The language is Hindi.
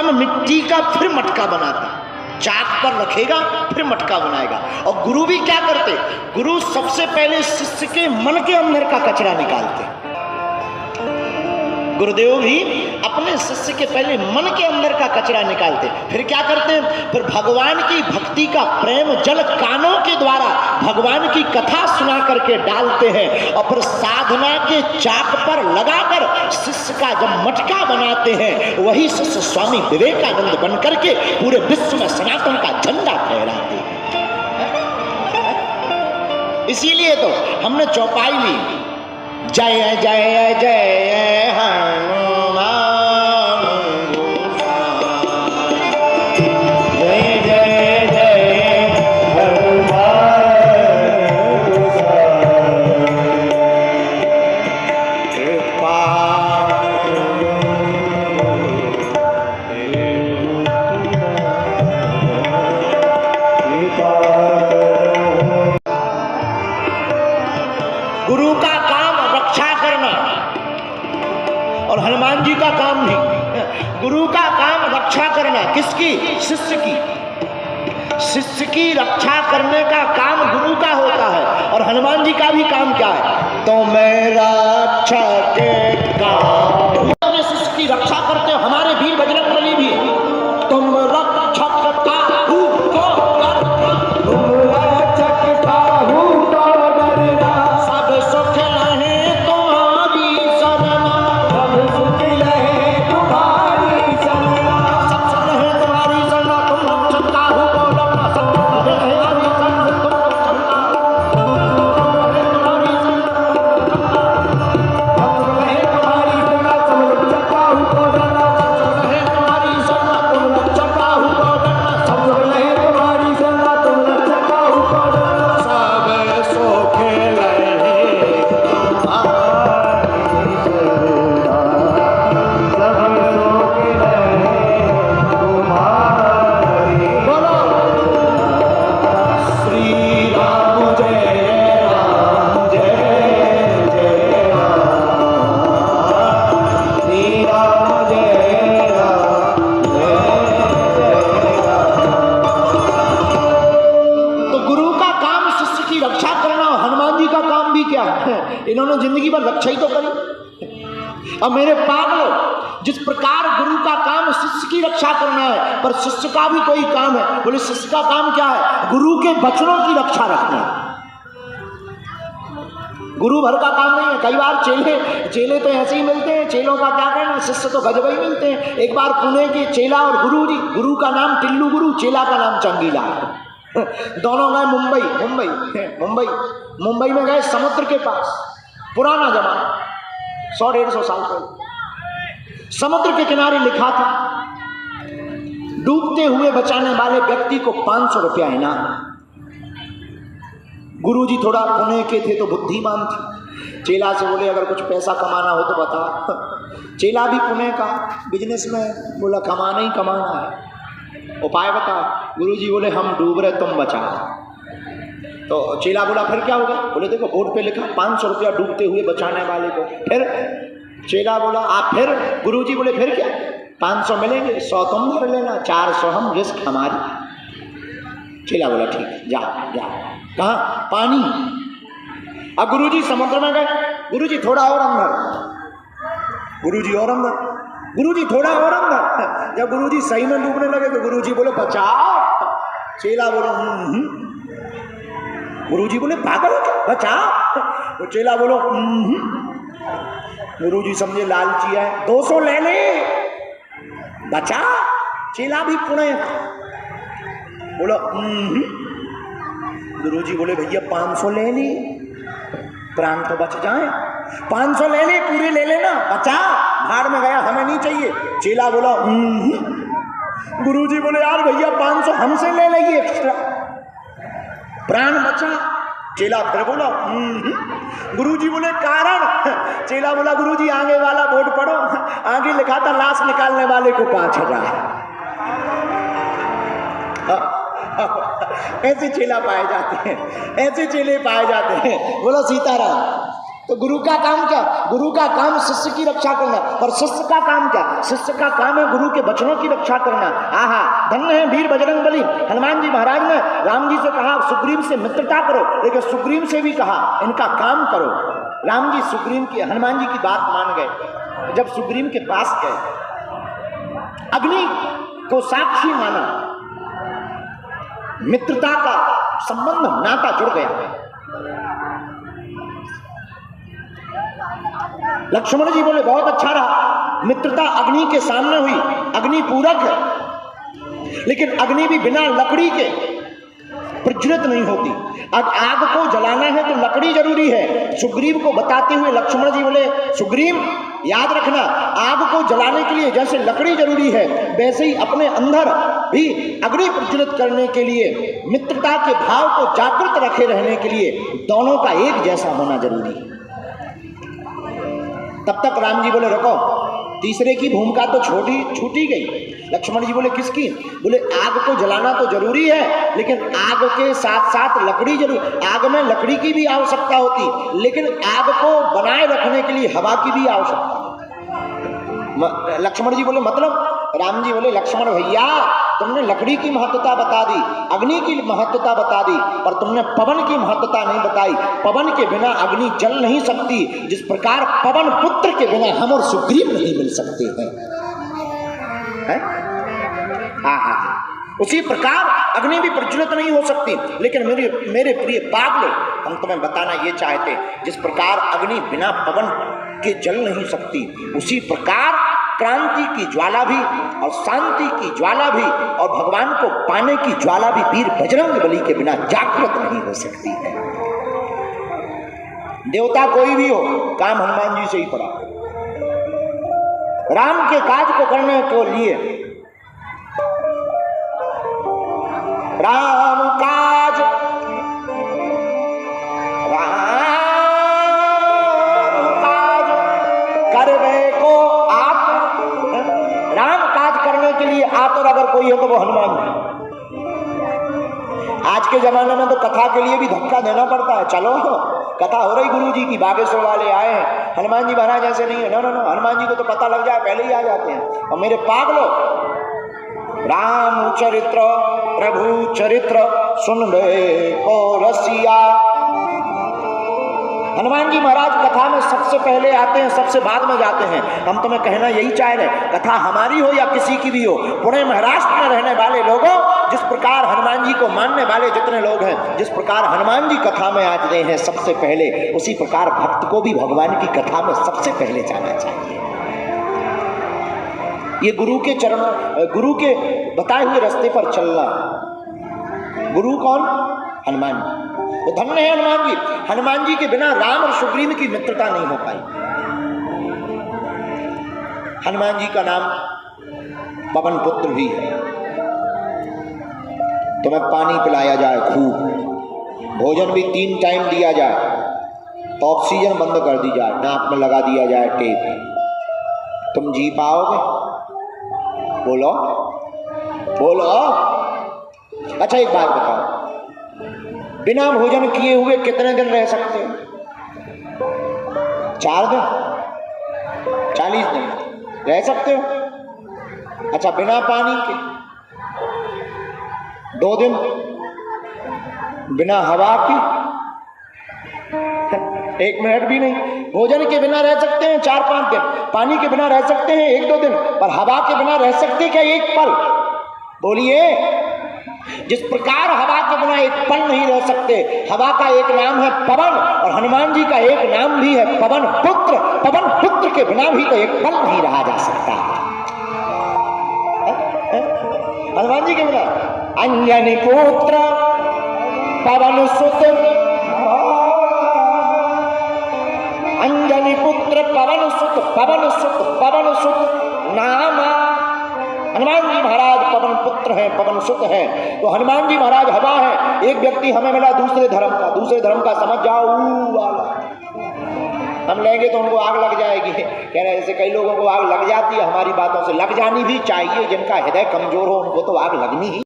उत्तम मिट्टी का फिर मटका बनाता, चाक पर रखेगा फिर मटका बनाएगा। और गुरु भी क्या करते, गुरु सबसे पहले शिष्य के मन के अंदर का कचरा निकालते। गुरुदेव भी अपने शिष्य के पहले मन के अंदर का कचरा निकालते, फिर क्या करते हैं, फिर भगवान की भक्ति का प्रेम जल कानों के द्वारा भगवान की कथा सुना करके डालते हैं, और फिर साधना के चाक पर लगाकर शिष्य का जब मटका बनाते हैं, वही शिष्य स्वामी विवेकानंद बन करके पूरे विश्व में सनातन का झंडा फहराते हैं। इसीलिए तो हमने चौपाई ली, जय जय जय हनुमान गोसाई, जय जय जय हनुमान गोसाई, कृपा गुरु का काम रक्षा करना, और हनुमान जी का काम नहीं, गुरु का काम रक्षा करना। किसकी? शिष्य की। शिष्य की रक्षा करने का काम गुरु का होता है, और हनुमान जी का भी काम क्या है, तो मेरा रक्षा के काम। अपने शिष्य की रक्षा करते हो, हमारे वीर बजरंगबली भी, तुम रक्षक काहू को डरना, तुम रक्षक काहू को डरना, सब सुख लहे तुम्हारी शरणा, सब सुख लहे तुम्हारी शरणा, सब सुख लहे तुम्हारी शरणा, तुम रक्षक काहू को डरना, सब सुख लहे तुम्हारी शरणा, तुम रक्षक काहू को डरना, सब सुख लहे तुम्हारी शरणा, तुम रक्षक काहू को डरना, सब सुख लहे तुम्हारी शरणा, तुम रक्षक काहू को डरना, सब सुख लहे इन्होंने जिंदगी भर रक्षा ही तो करी। अब मेरे पागलों, जिस प्रकार गुरु का काम शिष्य की रक्षा करना है, पर शिष्य का भी कोई काम है। बोले शिष्य का काम क्या है? गुरु के वचनों की रक्षा रखना। गुरु भर का काम नहीं है। कई बार चेले तो ऐसे ही मिलते हैं, चेलों का क्या कहना, शिष्य तो गजब ही मिलते हैं। एक बार पुणे के चेला और गुरु जी, गुरु का नाम टिल्लू गुरु, चेला का नाम चंगीला, दोनों गए मुंबई में गए समुद्र के पास। पुराना जमाना, 100-150 साल पहले समुद्र के किनारे लिखा था, डूबते हुए बचाने वाले व्यक्ति को 500 रुपया इनाम। गुरुजी थोड़ा पुणे के थे तो बुद्धिमान थे, चेला से बोले अगर कुछ पैसा कमाना हो तो बता। चेला भी पुणे का बिजनेस में, बोला कमाना ही कमाना है, उपाय बता। गुरुजी बोले हम डूब रहे, तुम बचाओ। तो चेला बोला फिर क्या होगा? बोले देखो बोर्ड पे लिखा 500 रुपया डूबते हुए बचाने वाले को। फिर चेला बोला आप फिर? गुरुजी बोले फिर क्या, 500 मिलेंगे, 100 तुम भर लेना, 400 हम, रिस्क हमारी। चेला बोला ठीक है, जा। कहाँ? पानी। अब गुरुजी समुद्र में गए, गुरुजी थोड़ा और अंदर, गुरुजी और अंदर, गुरुजी थोड़ा और अंदर। जब गुरुजी सही में डूबने लगे तो गुरुजी बोले बचाओ। चेला बोला गुरुजी बोले पागल हो क्या, बचाओ। तो चेला बोलो गुरुजी समझे लालची है, 200 ले ले, बचा। चेला भी पुणे बोलो गुरुजी बोले भैया 500 ले ली, प्राण तो बच जाए। 500 ले ले, पूरे ले लेना, बचा, भाड़ में गया, हमें नहीं चाहिए। चेला बोला गुरुजी बोले यार भैया 500 हमसे ले लेगी एक्स्ट्रा, प्राण बचा। चेला फिर बोला गुरुजी बोले कारण? चेला बोला गुरुजी आगे वाला बोर्ड पढ़ो, आगे लिखा था लाश निकालने वाले को 5000। ऐसे चेला पाए जाते हैं, ऐसे चेले पाए जाते हैं। बोलो सीताराम। तो गुरु का काम क्या? गुरु का काम शिष्य की रक्षा करना। और शिष्य का काम क्या? शिष्य का काम है गुरु के वचनों की रक्षा करना। आहा, धन्य है वीर बजरंग बली। हनुमान जी महाराज ने राम जी से कहा सुग्रीव से मित्रता करो, लेकिन सुग्रीव से भी कहा इनका काम करो। राम जी सुग्रीव की, हनुमान जी की बात मान गए। जब सुग्रीव के पास गए, अग्नि को साक्षी माना, मित्रता का संबंध, नाता जुड़ गया। लक्ष्मण जी बोले बहुत अच्छा रहा, मित्रता अग्नि के सामने हुई, अग्नि पूरक है, लेकिन अग्नि भी बिना लकड़ी के प्रज्वलित नहीं होती। अब आग को जलाना है तो लकड़ी जरूरी है। सुग्रीव को बताते हुए लक्ष्मण जी बोले सुग्रीव याद रखना, आग को जलाने के लिए जैसे लकड़ी जरूरी है, वैसे ही अपने अंदर भी अग्नि प्रज्वलित करने के लिए, मित्रता के भाव को जागृत रखे रहने के लिए दोनों का एक जैसा होना जरूरी है। तब तक राम जी बोले रुको, तीसरे की भूमिका तो छूटी गई। लक्ष्मण जी बोले किसकी? बोले आग को जलाना तो जरूरी है, लेकिन आग के साथ साथ लकड़ी जरूर, आग में लकड़ी की भी आवश्यकता होती, लेकिन आग को बनाए रखने के लिए हवा की भी आवश्यकता होती। लक्ष्मण जी बोले मतलब? राम जी बोले लक्ष्मण भैया तुमने लकड़ी की महत्वता बता दी, अग्नि की महत्वता बता दी, पर तुमने पवन की महत्वता नहीं बताई। पवन के बिना अग्नि जल नहीं सकती, जिस प्रकार पवन पुत्र के बिना हम और सुग्रीव नहीं मिल सकते हैं। उसी प्रकार अग्नि भी प्रज्वलित नहीं हो सकती। लेकिन मेरे प्रिय पागलों, हम तुम्हें बताना ये चाहते, जिस प्रकार अग्नि बिना पवन के जल नहीं सकती, उसी प्रकार क्रांति की ज्वाला भी और शांति की ज्वाला भी और भगवान को पाने की ज्वाला भी वीर बजरंग बली के बिना जागृत नहीं हो सकती है। देवता कोई भी हो, काम हनुमान जी से ही पड़ा। राम के काज को करने के लिए, राम काज करवे को आप, राम काज करने के लिए आतुर अगर कोई है तो वो हनुमान जी। आज के जमाने में तो कथा के लिए भी धक्का देना पड़ता है। चलो कथा हो रही गुरु जी की, बागेश्वर वाले आए हैं, हनुमान जी महाराज ऐसे नहीं है, ना हनुमान जी को तो पता लग जाए पहले ही आ जाते हैं। और मेरे पागलों, राम चरित्र प्रभु चरित्र सुनबे को रसिया। हनुमान जी महाराज कथा में सबसे पहले आते हैं, सबसे बाद में जाते हैं। हम तुम्हें कहना यही चाह रहे, कथा हमारी हो या किसी की भी हो, पुणे महाराष्ट्र में रहने वाले लोगों, जिस प्रकार हनुमान जी को मानने वाले जितने लोग हैं, जिस प्रकार हनुमान जी कथा में आते हैं सबसे पहले, उसी प्रकार भक्त को भी भगवान की कथा में सबसे पहले जाना चाहिए। ये गुरु के चरणों, गुरु के बताए हुए रास्ते पर चलना। गुरु कौन? हनुमान जी। तो धन्य है हनुमान जी। हनुमान जी के बिना राम और सुग्रीव की मित्रता नहीं हो पाई। हनुमान जी का नाम पवन पुत्र भी है। तुम्हें पानी पिलाया जाए खूब, भोजन भी 3 टाइम दिया जाए, तो ऑक्सीजन बंद कर दी जाए, नाक में लगा दिया जाए टेप, तुम जी पाओगे? बोलो बोलो। अच्छा एक बात बताओ, बिना भोजन किए हुए कितने दिन रह सकते हो? 4 दिन, 40 दिन रह सकते हो। अच्छा बिना पानी के 2 दिन, बिना हवा की 1 मिनट भी नहीं। भोजन के बिना रह सकते हैं 4-5 दिन, पानी के बिना रह सकते हैं 1-2 दिन, पर हवा के बिना रह सकते क्या 1 पल? बोलिए। जिस प्रकार हवा के बिना 1 पल नहीं रह सकते, हवा का एक नाम है पवन, और हनुमान जी का एक नाम भी है पवन पुत्र। पवन पुत्र के बिना भी तो 1 पल नहीं रहा जा सकता। हनुमान जी के बिना अंजनी पुत्र पवन सुत, अंजनी पुत्र पवन सुत, पवन सुत, पवन सुत नामा। हनुमान जी महाराज पवन पुत्र हैं, पवन सुत हैं। तो हनुमान जी महाराज हवा है। एक व्यक्ति हमें मिला दूसरे धर्म का समझ जाओ वाला, हम लेंगे तो उनको आग लग जाएगी। कह रहे ऐसे कई लोगों को आग लग जाती है, हमारी बातों से लग जानी भी चाहिए। जिनका हृदय कमजोर हो उनको तो आग लगनी ही